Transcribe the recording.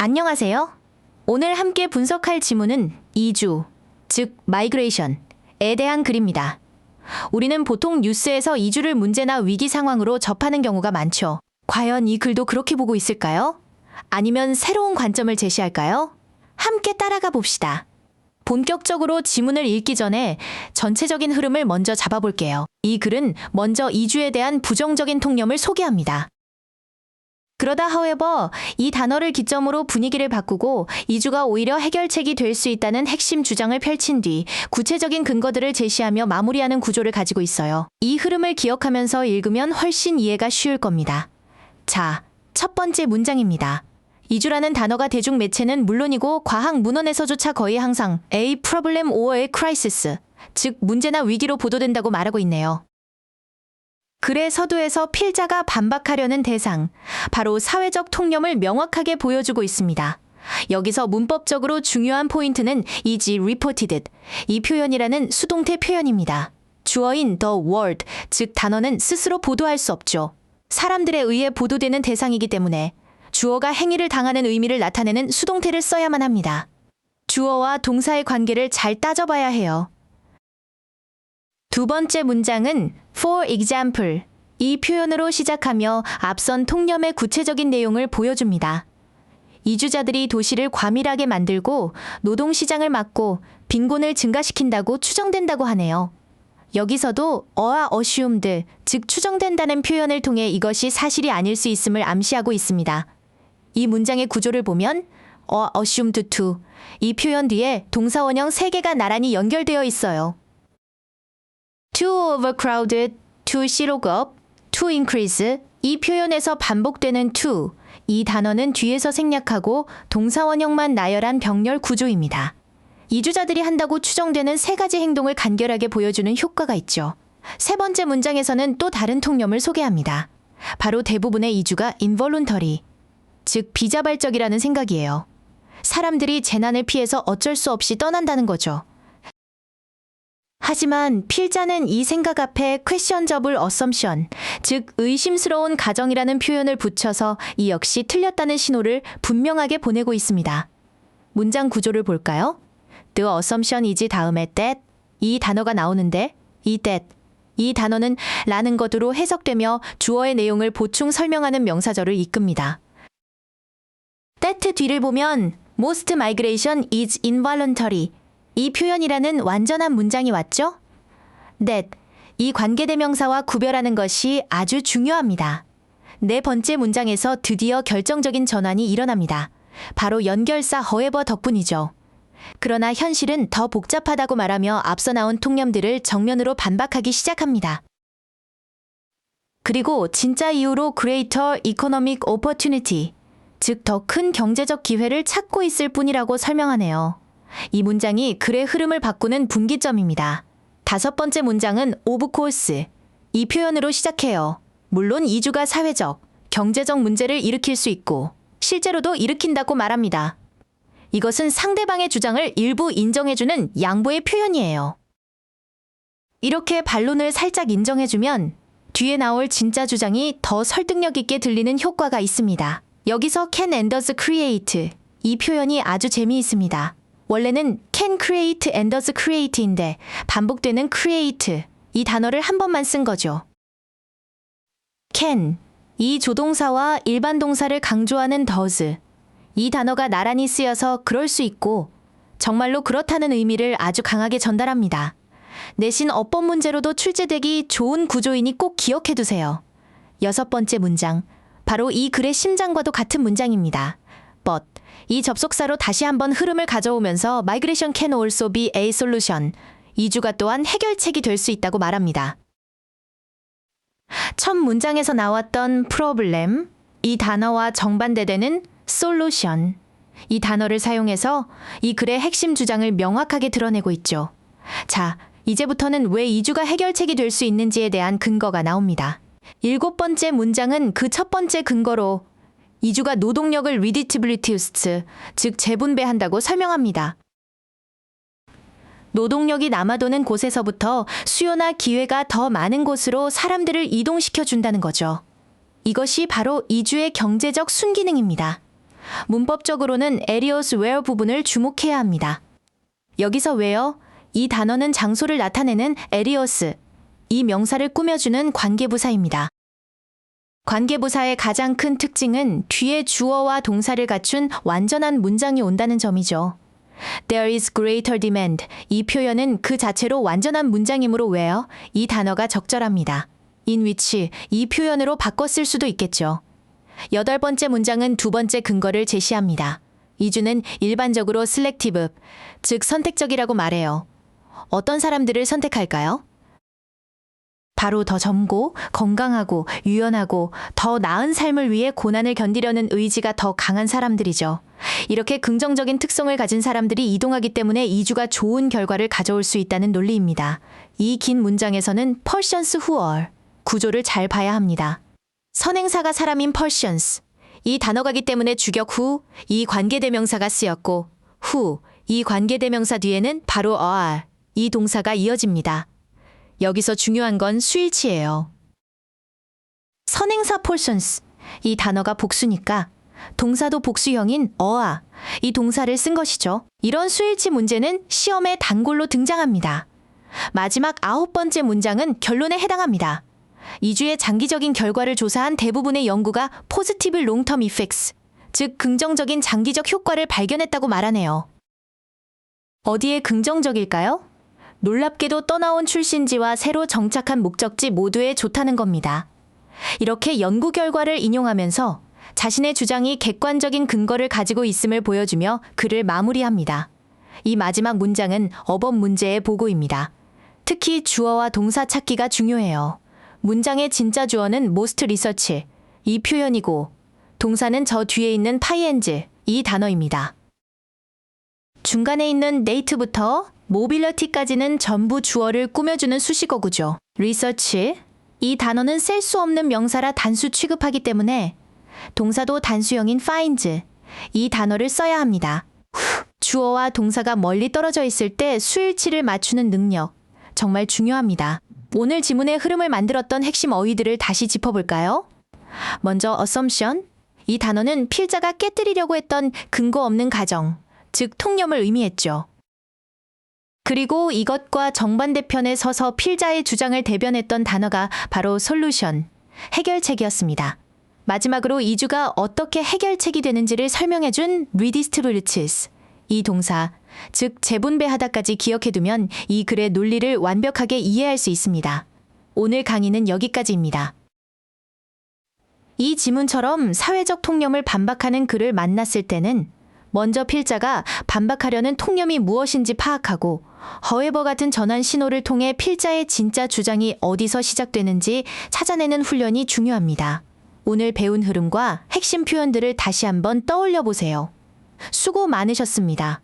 안녕하세요. 오늘 함께 분석할 지문은 이주, 즉 마이그레이션에 대한 글입니다. 우리는 보통 뉴스에서 이주를 문제나 위기 상황으로 접하는 경우가 많죠. 과연 이 글도 그렇게 보고 있을까요? 아니면 새로운 관점을 제시할까요? 함께 따라가 봅시다. 본격적으로 지문을 읽기 전에 전체적인 흐름을 먼저 잡아볼게요. 이 글은 먼저 이주에 대한 부정적인 통념을 소개합니다. 그러다 however, 이 단어를 기점으로 분위기를 바꾸고 이주가 오히려 해결책이 될 수 있다는 핵심 주장을 펼친 뒤 구체적인 근거들을 제시하며 마무리하는 구조를 가지고 있어요. 이 흐름을 기억하면서 읽으면 훨씬 이해가 쉬울 겁니다. 자, 첫 번째 문장입니다. 이주라는 단어가 대중매체는 물론이고 과학 문헌에서조차 거의 항상 a problem or a crisis, 즉 문제나 위기로 보도된다고 말하고 있네요. 글의 서두에서 필자가 반박하려는 대상, 바로 사회적 통념을 명확하게 보여주고 있습니다. 여기서 문법적으로 중요한 포인트는 is reported, 이 표현이라는 수동태 표현입니다. 주어인 the word, 즉 단어는 스스로 보도할 수 없죠. 사람들에 의해 보도되는 대상이기 때문에 주어가 행위를 당하는 의미를 나타내는 수동태를 써야만 합니다. 주어와 동사의 관계를 잘 따져봐야 해요. 두 번째 문장은 for example, 이 표현으로 시작하며 앞선 통념의 구체적인 내용을 보여줍니다. 이주자들이 도시를 과밀하게 만들고 노동시장을 막고 빈곤을 증가시킨다고 추정된다고 하네요. 여기서도 어와 assumed, 즉 추정된다는 표현을 통해 이것이 사실이 아닐 수 있음을 암시하고 있습니다. 이 문장의 구조를 보면 assumed to, 이 표현 뒤에 동사 원형 3개가 나란히 연결되어 있어요. To overcrowded, to silog up, to increase, 이 표현에서 반복되는 to, 이 단어는 뒤에서 생략하고 동사 원형만 나열한 병렬 구조입니다. 이주자들이 한다고 추정되는 3가지 행동을 간결하게 보여주는 효과가 있죠. 세 번째 문장에서는 또 다른 통념을 소개합니다. 바로 대부분의 이주가 involuntary, 즉 비자발적이라는 생각이에요. 사람들이 재난을 피해서 어쩔 수 없이 떠난다는 거죠. 하지만 필자는 이 생각 앞에 questionable assumption, 즉 의심스러운 가정이라는 표현을 붙여서 이 역시 틀렸다는 신호를 분명하게 보내고 있습니다. 문장 구조를 볼까요? The assumption is 다음에 that, 이 단어가 나오는데 이 that, 이 단어는 라는 것으로 해석되며 주어의 내용을 보충 설명하는 명사절을 이끕니다. that 뒤를 보면 most migration is involuntary, 이 표현이라는 완전한 문장이 왔죠? that, 이 관계대명사와 구별하는 것이 아주 중요합니다. 네 번째 문장에서 드디어 결정적인 전환이 일어납니다. 바로 연결사 however 덕분이죠. 그러나 현실은 더 복잡하다고 말하며 앞서 나온 통념들을 정면으로 반박하기 시작합니다. 그리고 진짜 이유로 greater economic opportunity, 즉 더 큰 경제적 기회를 찾고 있을 뿐이라고 설명하네요. 이 문장이 글의 흐름을 바꾸는 분기점입니다. 다섯 번째 문장은 of course, 이 표현으로 시작해요. 물론 이주가 사회적, 경제적 문제를 일으킬 수 있고 실제로도 일으킨다고 말합니다. 이것은 상대방의 주장을 일부 인정해주는 양보의 표현이에요. 이렇게 반론을 살짝 인정해주면 뒤에 나올 진짜 주장이 더 설득력 있게 들리는 효과가 있습니다. 여기서 can and does create, 이 표현이 아주 재미있습니다. 원래는 can create and does create인데 반복되는 create, 이 단어를 한 번만 쓴 거죠. can, 이 조동사와 일반 동사를 강조하는 does, 이 단어가 나란히 쓰여서 그럴 수 있고 정말로 그렇다는 의미를 아주 강하게 전달합니다. 내신 어법 문제로도 출제되기 좋은 구조이니 꼭 기억해두세요. 여섯 번째 문장, 바로 이 글의 심장과도 같은 문장입니다. but, 이 접속사로 다시 한번 흐름을 가져오면서 migration can also be a solution, 이주가 또한 해결책이 될 수 있다고 말합니다. 첫 문장에서 나왔던 problem, 이 단어와 정반대되는 solution, 이 단어를 사용해서 이 글의 핵심 주장을 명확하게 드러내고 있죠. 자, 이제부터는 왜 이주가 해결책이 될 수 있는지에 대한 근거가 나옵니다. 일곱 번째 문장은 그 첫 번째 근거로 이주가 노동력을 redistribute, 즉 재분배한다고 설명합니다. 노동력이 남아도는 곳에서부터 수요나 기회가 더 많은 곳으로 사람들을 이동시켜 준다는 거죠. 이것이 바로 이주의 경제적 순기능입니다. 문법적으로는 areas where 부분을 주목해야 합니다. 여기서 where, 이 단어는 장소를 나타내는 areas, 이 명사를 꾸며주는 관계부사입니다. 관계부사의 가장 큰 특징은 뒤에 주어와 동사를 갖춘 완전한 문장이 온다는 점이죠. There is greater demand. 이 표현은 그 자체로 완전한 문장이므로 where, 이 단어가 적절합니다. in which, 이 표현으로 바꿔 쓸 수도 있겠죠. 8번째 문장은 두 번째 근거를 제시합니다. 이주는 일반적으로 selective, 즉 선택적이라고 말해요. 어떤 사람들을 선택할까요? 바로 더 젊고 건강하고 유연하고 더 나은 삶을 위해 고난을 견디려는 의지가 더 강한 사람들이죠. 이렇게 긍정적인 특성을 가진 사람들이 이동하기 때문에 이주가 좋은 결과를 가져올 수 있다는 논리입니다. 이 긴 문장에서는 persons who are, 구조를 잘 봐야 합니다. 선행사가 사람인 persons, 이 단어가기 때문에 주격 who, 이 관계대명사가 쓰였고 who, 이 관계대명사 뒤에는 바로 are, 이 동사가 이어집니다. 여기서 중요한 건 수일치예요. 선행사 persons, 이 단어가 복수니까 동사도 복수형인 are, 이 동사를 쓴 것이죠. 이런 수일치 문제는 시험에 단골로 등장합니다. 마지막 9번째 문장은 결론에 해당합니다. 이주의 장기적인 결과를 조사한 대부분의 연구가 positive long-term effects, 즉 긍정적인 장기적 효과를 발견했다고 말하네요. 어디에 긍정적일까요? 놀랍게도 떠나온 출신지와 새로 정착한 목적지 모두에 좋다는 겁니다. 이렇게 연구 결과를 인용하면서 자신의 주장이 객관적인 근거를 가지고 있음을 보여주며 글을 마무리합니다. 이 마지막 문장은 어법 문제의 보고입니다. 특히 주어와 동사 찾기가 중요해요. 문장의 진짜 주어는 most research, 이 표현이고 동사는 저 뒤에 있는 파이엔즈, 이 단어입니다. 중간에 있는 date부터 mobility까지는 전부 주어를 꾸며주는 수식어구죠. research, 이 단어는 셀 수 없는 명사라 단수 취급하기 때문에 동사도 단수형인 finds, 이 단어를 써야 합니다. 주어와 동사가 멀리 떨어져 있을 때 수일치를 맞추는 능력, 정말 중요합니다. 오늘 지문의 흐름을 만들었던 핵심 어휘들을 다시 짚어볼까요? 먼저 assumption, 이 단어는 필자가 깨뜨리려고 했던 근거 없는 가정, 즉 통념을 의미했죠. 그리고 이것과 정반대편에 서서 필자의 주장을 대변했던 단어가 바로 solution, 해결책이었습니다. 마지막으로 이주가 어떻게 해결책이 되는지를 설명해준 redistributes, 이 동사, 즉 재분배하다까지 기억해두면 이 글의 논리를 완벽하게 이해할 수 있습니다. 오늘 강의는 여기까지입니다. 이 지문처럼 사회적 통념을 반박하는 글을 만났을 때는 먼저 필자가 반박하려는 통념이 무엇인지 파악하고 however 같은 전환 신호를 통해 필자의 진짜 주장이 어디서 시작되는지 찾아내는 훈련이 중요합니다. 오늘 배운 흐름과 핵심 표현들을 다시 한번 떠올려 보세요. 수고 많으셨습니다.